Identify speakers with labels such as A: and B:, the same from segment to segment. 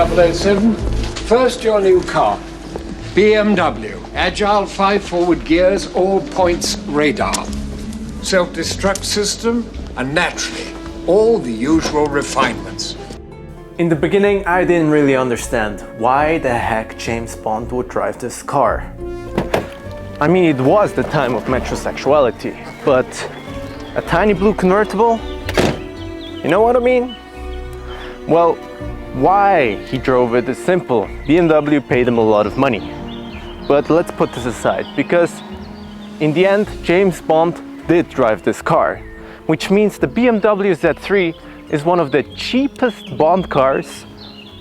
A: 007. First, your new car. BMW. Agile 5 forward gears, all points radar. Self-destruct system, and naturally, all the usual refinements.
B: In the beginning, I didn't really understand why the heck James Bond would drive this car. I mean, it was the time of metrosexuality, but a tiny blue convertible? You know what I mean? Well, why he drove it is simple. BMW paid him a lot of money. But let's put this aside, because in the end, James Bond did drive this car, which means the BMW Z3 is one of the cheapest Bond cars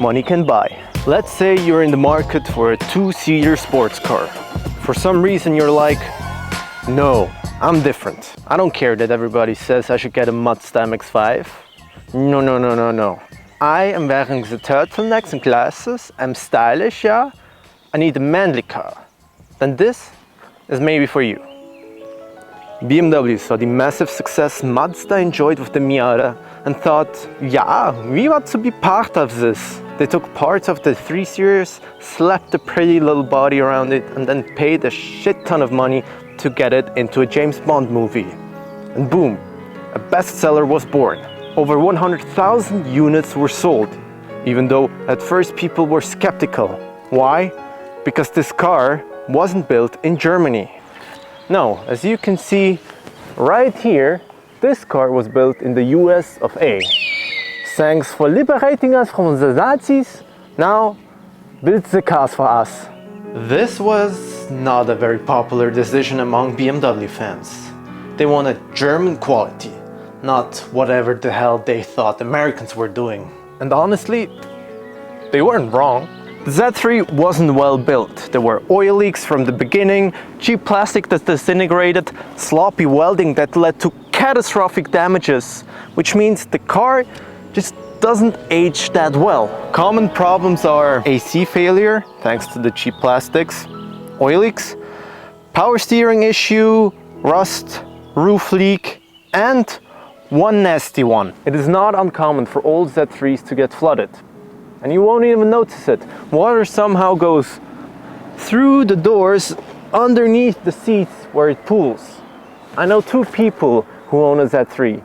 B: money can buy. Let's say you're in the market for a two-seater sports car. For some reason you're like, no, I'm different. I don't care that everybody says I should get a Mazda MX-5. No. I am wearing the turtlenecks and glasses, I'm stylish, yeah? I need a manly car. Then this is maybe for you. BMW saw the massive success Mazda enjoyed with the Miata and thought, yeah, we want to be part of this. They took parts of the 3 Series, slapped a pretty little body around it, and then paid a shit ton of money to get it into a James Bond movie. And boom, a bestseller was born. Over 100,000 units were sold, even though at first people were skeptical. Why? Because this car wasn't built in Germany. No, as you can see right here, this car was built in the US of A. Thanks for liberating us from the Nazis. Now, build the cars for us. This was not a very popular decision among BMW fans. They wanted German quality, not whatever the hell they thought Americans were doing. And honestly, they weren't wrong. The Z3 wasn't well built. There were oil leaks from the beginning, cheap plastic that disintegrated, sloppy welding that led to catastrophic damages, which means the car just doesn't age that well. Common problems are AC failure, thanks to the cheap plastics, oil leaks, power steering issue, rust, roof leak, and one nasty one. It is not uncommon for old Z3s to get flooded. And you won't even notice it. Water somehow goes through the doors underneath the seats where it pools. I know 2 people who own a Z3,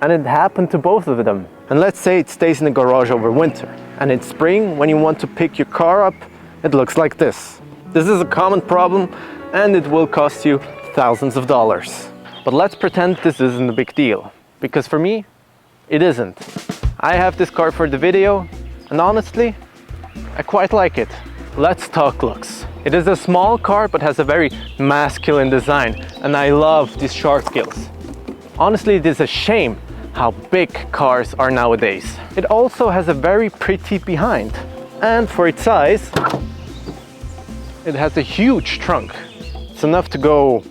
B: and it happened to both of them. And let's say it stays in the garage over winter, and in spring, when you want to pick your car up, it looks like this. This is a common problem, and it will cost you thousands of dollars. But let's pretend this isn't a big deal, because for me, it isn't. I have this car for the video, and honestly, I quite like it. Let's talk looks. It is a small car but has a very masculine design, and I love these shark gills. Honestly, it is a shame how big cars are nowadays. It also has a very pretty behind, and for its size, it has a huge trunk. It's enough to go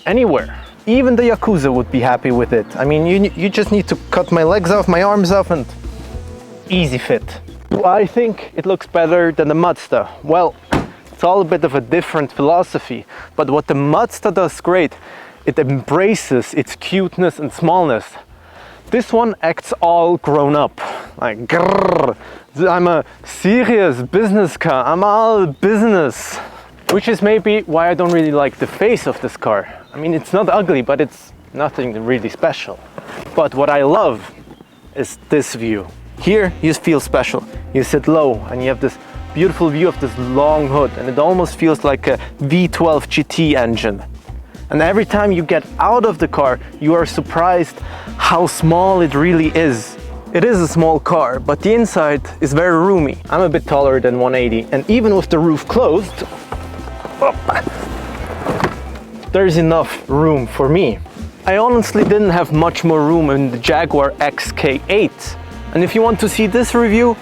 B: anywhere. Even the Yakuza would be happy with it. I mean, you just need to cut my legs off, my arms off, and easy fit. Do I think it looks better than the Mazda? Well, it's all a bit of a different philosophy, but what the Mazda does great, it embraces its cuteness and smallness. This one acts all grown up, like grrr, I'm a serious business car, I'm all business. Which is maybe why I don't really like the face of this car. I mean, it's not ugly, but it's nothing really special. But what I love is this view. Here you feel special. You sit low and you have this beautiful view of this long hood, and it almost feels like a V12 GT engine. And every time you get out of the car, you are surprised how small it really is. It is a small car, but the inside is very roomy. I'm a bit taller than 180, and even with the roof closed, there's enough room for me. I honestly didn't have much more room in the Jaguar XK8. And if you want to see this review,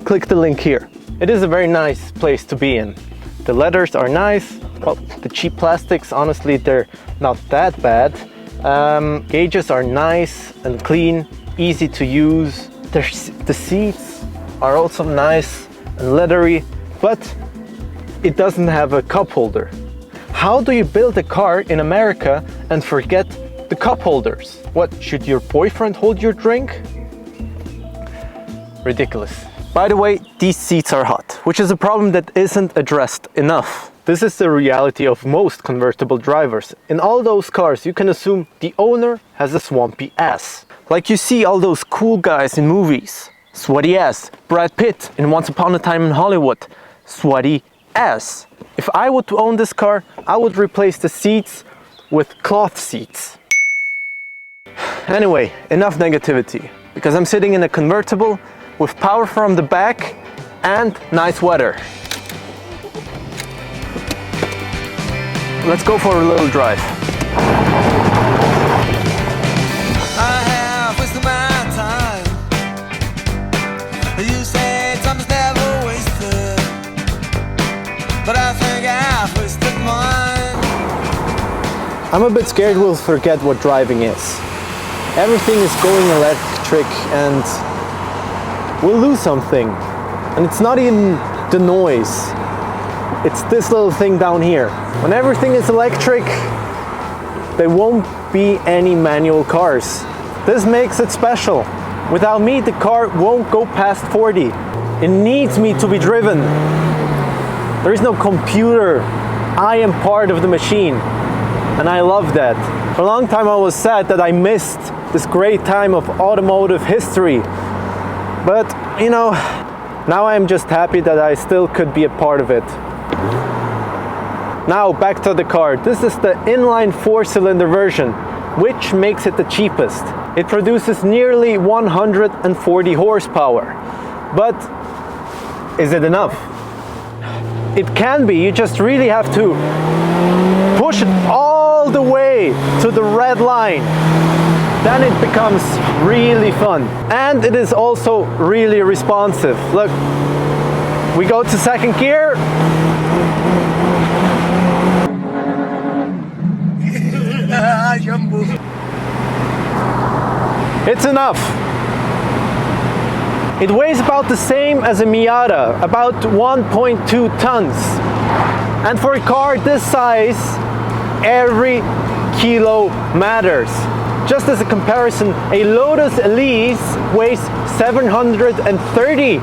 B: click the link here. It is a very nice place to be in. The leathers are nice. Well, the cheap plastics, honestly, they're not that bad. Gauges are nice and clean, easy to use. The seats are also nice and leathery, but it doesn't have a cup holder. How do you build a car in America and forget the cup holders? What, should your boyfriend hold your drink? Ridiculous. By the way, these seats are hot, which is a problem that isn't addressed enough. This is the reality of most convertible drivers. In all those cars, you can assume the owner has a swampy ass. Like you see all those cool guys in movies. Sweaty ass. Brad Pitt in Once Upon a Time in Hollywood. Sweaty ass. If I were to own this car, I would replace the seats with cloth seats. Anyway, enough negativity, because I'm sitting in a convertible with power from the back and nice weather. Let's go for a little drive.
C: I have wasted my time. You say time is never wasted, but I think I've wasted mine.
B: I'm a bit scared we'll forget what driving is. Everything is going electric and we'll lose something. And it's not even the noise. It's this little thing down here. When everything is electric, there won't be any manual cars. This makes it special. Without me, the car won't go past 40. It needs me to be driven. There is no computer. I am part of the machine. And I love that. For a long time I was sad that I missed this great time of automotive history. But, you know, now I'm just happy that I still could be a part of it. Now back to the car. This is the inline 4-cylinder version, which makes it the cheapest. It produces nearly 140 horsepower. But is it enough? It can be. You just really have to push it all the way to the red line. Then it becomes really fun. And it is also really responsive. Look, we go to second gear. It's enough. It weighs about the same as a Miata, about 1.2 tons. And for a car this size, every kilo matters. Just as a comparison, a Lotus Elise weighs 730.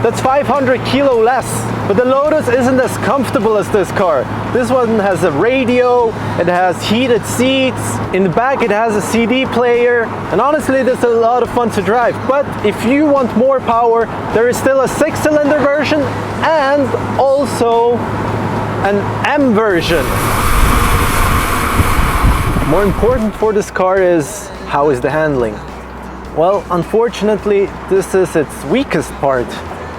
B: That's 500 kilo less. But the Lotus isn't as comfortable as this car. This one has a radio, it has heated seats, in the back it has a CD player, and honestly it is a lot of fun to drive. But if you want more power, there is still a 6-cylinder version and also an M version. More important for this car is, how is the handling? Well, unfortunately, this is its weakest part.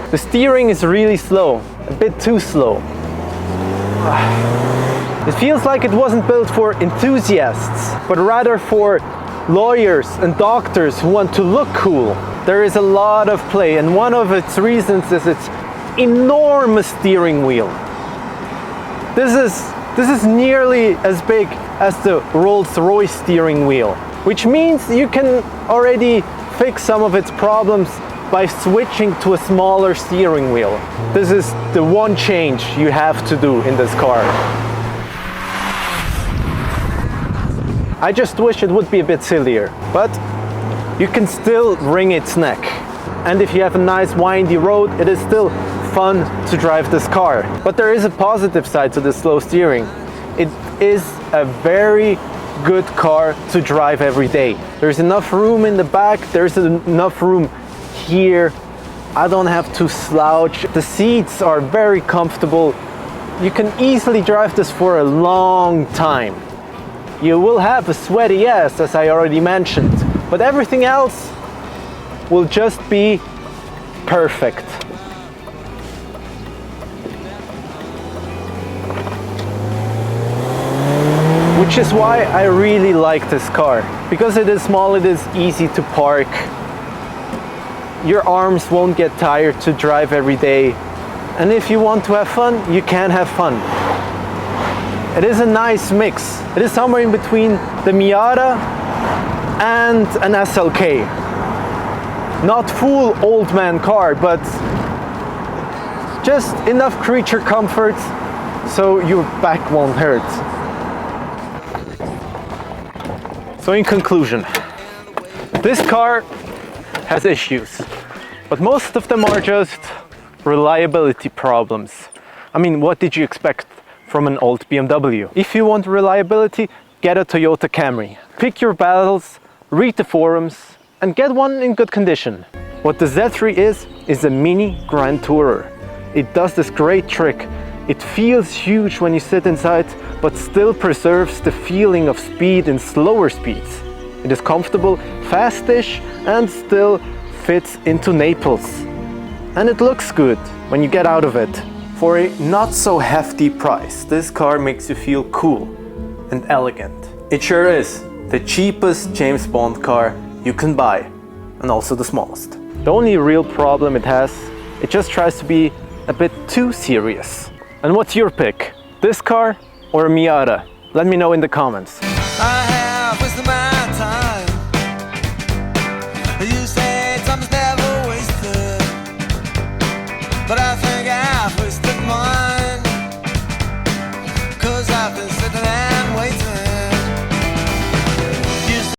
B: The steering is really slow, a bit too slow. It feels like it wasn't built for enthusiasts, but rather for lawyers and doctors who want to look cool. There is a lot of play, and one of its reasons is its enormous steering wheel. This is nearly as big as the Rolls-Royce steering wheel, which means you can already fix some of its problems by switching to a smaller steering wheel. This is the one change you have to do in this car. I just wish it would be a bit sillier, but you can still wring its neck. And if you have a nice windy road, it is still fun to drive this car. But there is a positive side to the slow steering. It is a very good car to drive every day. There's enough room in the back, there's enough room here. I don't have to slouch. The seats are very comfortable. You can easily drive this for a long time. You will have a sweaty ass, as I already mentioned, but everything else will just be perfect. Which is why I really like this car. Because it is small, it is easy to park. Your arms won't get tired to drive every day. And if you want to have fun, you can have fun. It is a nice mix. It is somewhere in between the Miata and an SLK. Not full old man car, but just enough creature comfort so your back won't hurt. So in conclusion, this car has issues, but most of them are just reliability problems. I mean, what did you expect from an old BMW? If you want reliability, get a Toyota Camry. Pick your battles, read the forums, and get one in good condition. What the Z3 is a mini Grand Tourer. It does this great trick. It feels huge when you sit inside, but still preserves the feeling of speed in slower speeds. It is comfortable, fast-ish, and still fits into Naples. And it looks good when you get out of it. For a not so hefty price, this car makes you feel cool and elegant. It sure is the cheapest James Bond car you can buy, and also the smallest. The only real problem it has, it just tries to be a bit too serious. And what's your pick? This car or a Miata? Let me know in the comments.
C: I have wasted my time. You say time's never wasted, but I think